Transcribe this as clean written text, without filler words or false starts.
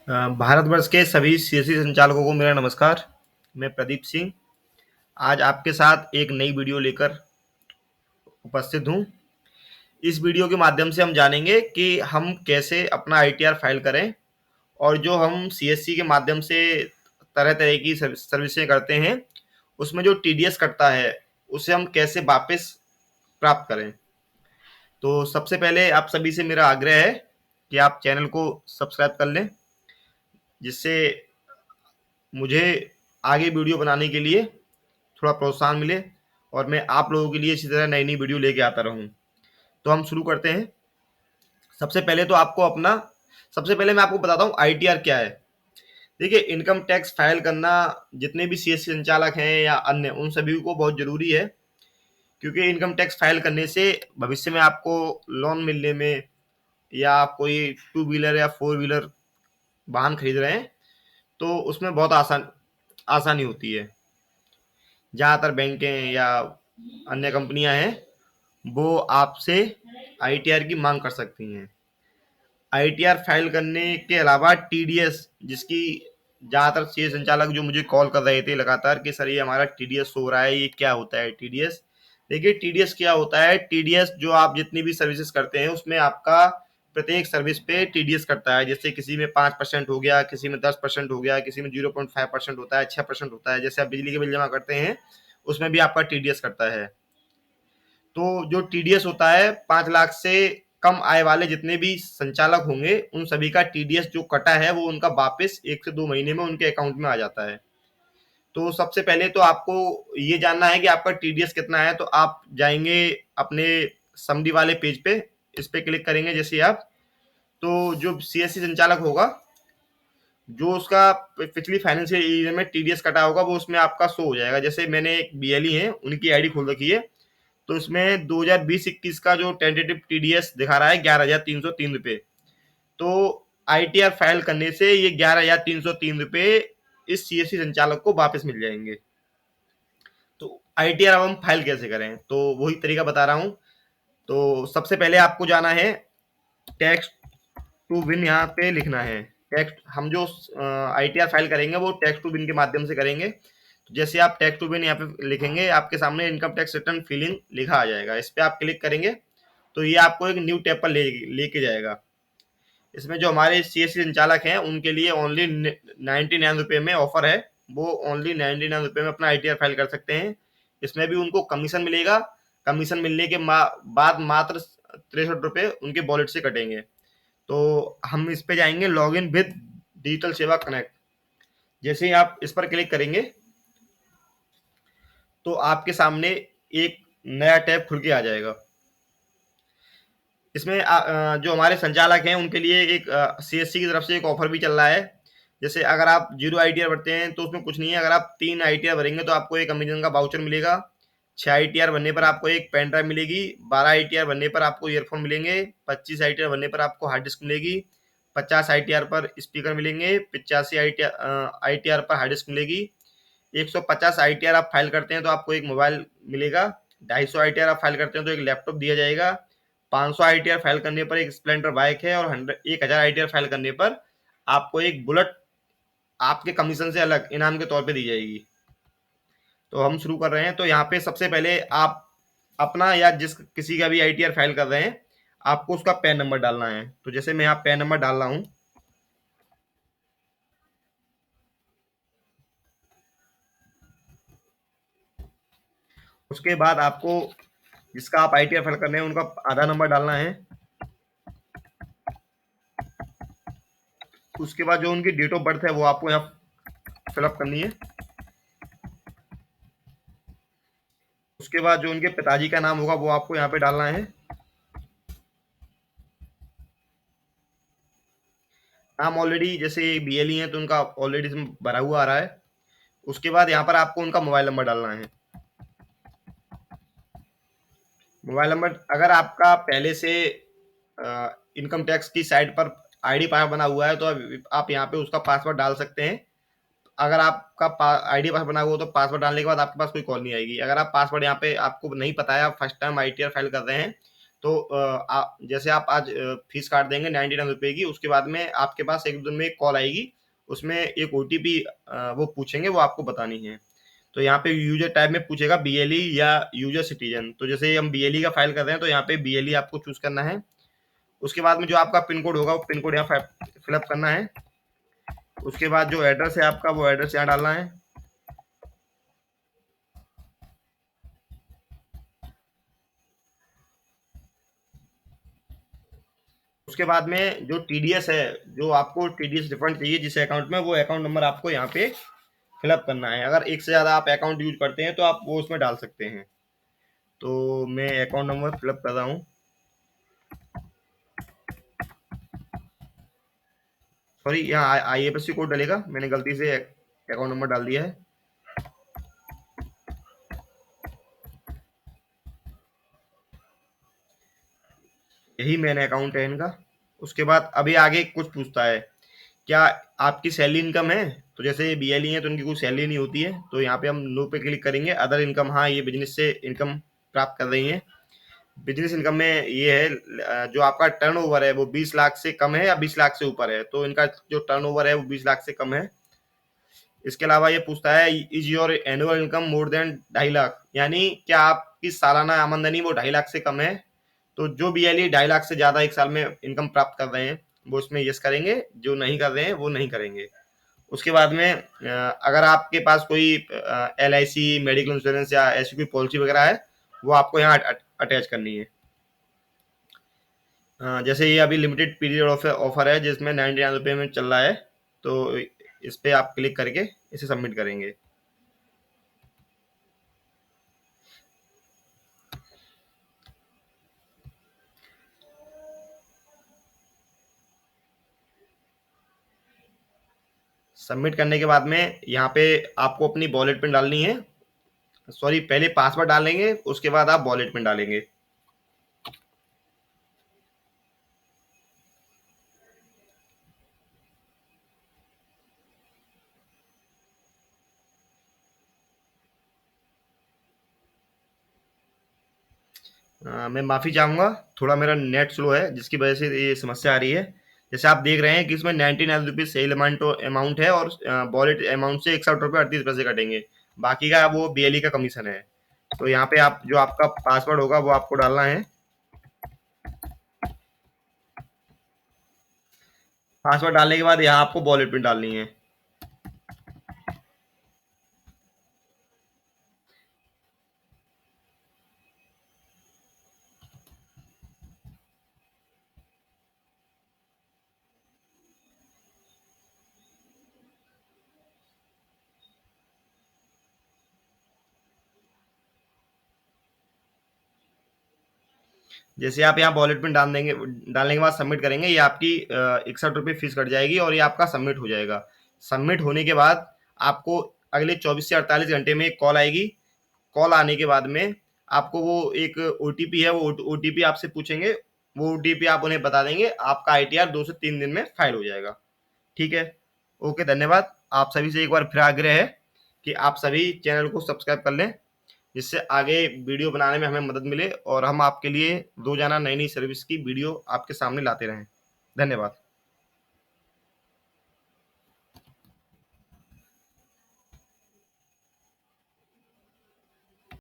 भारतवर्ष के सभी सीएससी संचालकों को मेरा नमस्कार। मैं प्रदीप सिंह आज आपके साथ एक नई वीडियो लेकर उपस्थित हूँ। इस वीडियो के माध्यम से हम जानेंगे कि हम कैसे अपना आईटीआर फाइल करें और जो हम सीएससी के माध्यम से तरह तरह की सर्विसें करते हैं, उसमें जो टीडीएस कटता है उसे हम कैसे वापस प्राप्त करें। तो सबसे पहले आप सभी से मेरा आग्रह है कि आप चैनल को सब्सक्राइब कर लें, जिससे मुझे आगे वीडियो बनाने के लिए थोड़ा प्रोत्साहन मिले और मैं आप लोगों के लिए इसी तरह नई नई वीडियो लेके आता रहूं। तो हम शुरू करते हैं। सबसे पहले तो आपको अपना सबसे पहले मैं आपको बताता हूँ आईटीआर क्या है। देखिए, इनकम टैक्स फाइल करना जितने भी सीएससी संचालक हैं या अन्य, उन सभी को बहुत जरूरी है, क्योंकि इनकम टैक्स फाइल करने से भविष्य में आपको लोन मिलने में, या आप कोई टू व्हीलर या फोर व्हीलर वाहन खरीद रहे हैं तो उसमें बहुत आसानी होती है। ज़्यादातर बैंकें या अन्य कंपनियां हैं, वो आपसे आईटीआर की मांग कर सकती हैं। आईटीआर फाइल करने के अलावा टीडीएस, जिसकी ज़्यादातर सीए संचालक जो मुझे कॉल कर रहे थे लगातार कि सर ये हमारा टीडीएस हो रहा है, ये क्या होता है टीडीएस। देखिए, टीडीएस क्या होता है। टीडीएस जो आप जितनी भी सर्विसेज करते हैं उसमें आपका प्रत्येक सर्विस पे टीडीएस करता है। जैसे किसी में 5% हो गया, किसी में 10% हो गया, किसी में 0.5% होता है, 6% होता है। जैसे आप बिजली के बिल जमा करते हैं उसमें भी आपका टीडीएस करता है। तो जो टीडीएस होता है, 5 लाख से कम आय वाले जितने भी संचालक होंगे उन सभी का टीडीएस जो कटा है वो उनका वापस 1 से 2 महीने में उनके अकाउंट में आ जाता है। तो सबसे पहले तो आपको ये जानना है कि आपका टीडीएस कितना है। तो आप जाएंगे अपने समरी वाले पेज पे, इस पे क्लिक करेंगे जैसे आप, तो जो सीएससी संचालक होगा, जो उसका पिछली फाइनेंशियल ईयर में टीडीएस कटा होगा वो उसमें आपका शो हो जाएगा। जैसे मैंने एक बीएलई है, उनकी आईडी खोल रखी है, तो इसमें 2020-21 का जो टेंटेटिव टीडीएस दिखा रहा है 11,303 रुपये। तो आईटीआर फाइल करने से ये 11,303 रुपये इस सीएससी संचालक को वापस मिल जाएंगे। तो आईटीआर अब हम फाइल कैसे करें, तो वही तरीका बता रहा हूँ। तो सबसे पहले आपको जाना है टैक्स टू विन, यहाँ पे लिखना है टैक्स। हम जो आईटीआर फाइल करेंगे वो टैक्स टू विन के माध्यम से करेंगे। तो जैसे आप टैक्स टू विन यहाँ पे लिखेंगे, आपके सामने इनकम टैक्स रिटर्न फिलिंग लिखा आ जाएगा। इस पे आप क्लिक करेंगे तो ये आपको एक न्यू टैब पर लेके जाएगा। इसमें जो हमारे सीएससी संचालक हैं उनके लिए ओनली 99 रुपये में ऑफर है। वो ओनली 99 रुपये में अपना आईटीआर फाइल कर सकते हैं। इसमें भी उनको कमीशन मिलेगा। कमीशन मिलने के बाद मात्र 63 रुपये उनके वॉलेट से कटेंगे। तो हम इस पे जाएंगे लॉग इन विद डिजिटल सेवा कनेक्ट। जैसे ही आप इस पर क्लिक करेंगे तो आपके सामने एक नया टैब खुल के आ जाएगा। इसमें जो हमारे संचालक हैं उनके लिए एक सीएससी की तरफ से एक ऑफर भी चल रहा है। जैसे अगर आप 0 आईटीआर भरते हैं तो उसमें कुछ नहीं है। अगर आप 3 आईटीआर भरेंगे तो आपको एक अमेजन का वाउचर मिलेगा। 6 आईटीआर बनने पर आपको एक पेन ड्राइव मिलेगी। 12 आईटीआर बनने पर आपको ईयरफोन मिलेंगे। 25 आईटीआर बनने पर आपको हार्ड डिस्क मिलेगी। 50 आईटीआर पर स्पीकर मिलेंगे। 85 आईटीआर पर हार्ड डिस्क मिलेगी। 150 आईटीआर आप फाइल करते हैं तो आपको एक मोबाइल मिलेगा। 250 आईटीआर आप फाइल करते हैं तो एक लैपटॉप दिया जाएगा। 500 आईटीआर फाइल करने पर एक स्प्लेंडर बाइक है, और 1000 आईटीआर फाइल करने पर आपको एक बुलेट आपके कमीशन से अलग इनाम के तौर पे दी जाएगी। तो हम शुरू कर रहे हैं। तो यहाँ पे सबसे पहले आप अपना या जिस किसी का भी आईटीआर फाइल कर रहे हैं, आपको उसका पैन नंबर डालना है। तो जैसे मैं यहाँ पैन नंबर डाल रहा हूँ, उसके बाद आपको जिसका आप आईटीआर फाइल कर रहे हैं उनका आधार नंबर डालना है। उसके बाद जो उनकी डेट ऑफ बर्थ है वो आपको यहाँ फिलअप करनी है। उसके बाद जो उनके पिताजी का नाम होगा वो आपको यहाँ पे डालना है। नाम ऑलरेडी जैसे बीएलई है तो उनका ऑलरेडी भरा हुआ आ रहा है। उसके बाद यहाँ पर आपको उनका मोबाइल नंबर डालना है। मोबाइल नंबर अगर आपका पहले से इनकम टैक्स की साइट पर आईडी पासवर्ड बना हुआ है तो आप यहाँ पे उसका पासवर्ड डाल सकते हैं। अगर आपका आईडी पासवर्ड बना हुआ हो तो पासवर्ड डालने के बाद आपके पास कोई कॉल नहीं आएगी। अगर आप पासवर्ड यहाँ पे आपको नहीं पता है, आप फर्स्ट टाइम आईटीआर फाइल कर रहे हैं, तो जैसे आप आज फीस काट देंगे 99 रुपये की, उसके बाद में आपके पास एक दिन में एक कॉल आएगी, उसमें एक ओटीपी वो पूछेंगे, वो आपको बतानी है। तो यहाँ पे यूजर टाइप में पूछेगा बीएलई या यूजर सिटीजन, तो जैसे हम बीएलई का फाइल कर रहे हैं तो यहाँ पे बीएलई आपको चूज करना है। उसके बाद में जो आपका पिन कोड होगा वो पिन कोड यहाँ फिलअप करना है। उसके बाद जो एड्रेस है आपका वो एड्रेस यहाँ डालना है। उसके बाद में जो टीडीएस है, जो आपको टीडीएस रिफंड चाहिए जिस अकाउंट में, वो अकाउंट नंबर आपको यहाँ पे फिलअप करना है। अगर एक से ज़्यादा आप अकाउंट यूज करते हैं तो आप वो उसमें डाल सकते हैं। तो मैं अकाउंट नंबर फिलअप कर रहा हूँ। सॉरी, यहाँ आईएफएससी कोड डलेगा, मैंने गलती से अकाउंट नंबर डाल दिया है। यही मैंने अकाउंट है इनका। उसके बाद अभी आगे कुछ पूछता है, क्या आपकी सैलरी इनकम है? तो जैसे ये बीएलई है तो इनकी कोई सैलरी नहीं होती है, तो यहाँ पे हम नो पे क्लिक करेंगे। अदर इनकम, हाँ ये बिजनेस से इनकम प्राप्त कर रही हैं। बिजनेस इनकम में ये है जो आपका टर्नओवर है वो 20 लाख से कम है या 20 लाख से ऊपर है, तो इनका जो टर्नओवर है वो 20 लाख से कम है। इसके अलावा ये पूछता है, is your annual income more than 2.5 lakh, यानी क्या आपकी सालाना आमदनी वो 2.5 लाख से कम है? तो जो बी एल 2.5 लाख से ज्यादा एक साल में इनकम प्राप्त कर रहे हैं वो इसमें यस करेंगे, जो नहीं कर रहे हैं वो नहीं करेंगे। उसके बाद में अगर आपके पास कोई L I C, medical insurance या ऐसी कोई पॉलिसी वगैरह है, वो आपको यहाँ अटैच करनी है। जैसे ये अभी लिमिटेड पीरियड ऑफर है जिसमें 99 रुपये में चल रहा है, तो इस पे आप क्लिक करके इसे सबमिट करेंगे। सबमिट करने के बाद में यहाँ पे आपको अपनी वॉलेट पिन डालनी है। सॉरी, पहले पासवर्ड डालेंगे, उसके बाद आप वॉलेट पिन डालेंगे। मैं माफ़ी चाहूँगा, थोड़ा मेरा नेट स्लो है जिसकी वजह से ये समस्या आ रही है। जैसे आप देख रहे हैं कि इसमें 99 रुपीज़ सेल अमाउंट अमाउंट है, और वॉलेट अमाउंट से 61 रुपये 38 पैसे कटेंगे। बाकी का वो बीएलई का कमीशन है। तो यहाँ पे आप जो आपका पासवर्ड होगा वो आपको डालना है। पासवर्ड डालने के बाद यहाँ आपको वॉलेट पिन डालनी है। जैसे आप यहाँ वॉलेट पिन डाल देंगे, डालने के बाद सबमिट करेंगे, ये आपकी 61 रुपये फीस कट जाएगी और ये आपका सबमिट हो जाएगा। सबमिट होने के बाद आपको अगले 24 से 48 घंटे में एक कॉल आएगी। कॉल आने के बाद में आपको वो एक ओटीपी है, वो ओटीपी आपसे पूछेंगे। वो ओटीपी आप उन्हें बता देंगे, आपका आईटीआर 2 से 3 दिन में फाइल हो जाएगा। ठीक है, ओके, धन्यवाद। आप सभी से एक बार फिर आग्रह है कि आप सभी चैनल को सब्सक्राइब कर लें, जिससे आगे वीडियो बनाने में हमें मदद मिले और हम आपके लिए रोजाना नई नई सर्विस की वीडियो आपके सामने लाते रहें। धन्यवाद।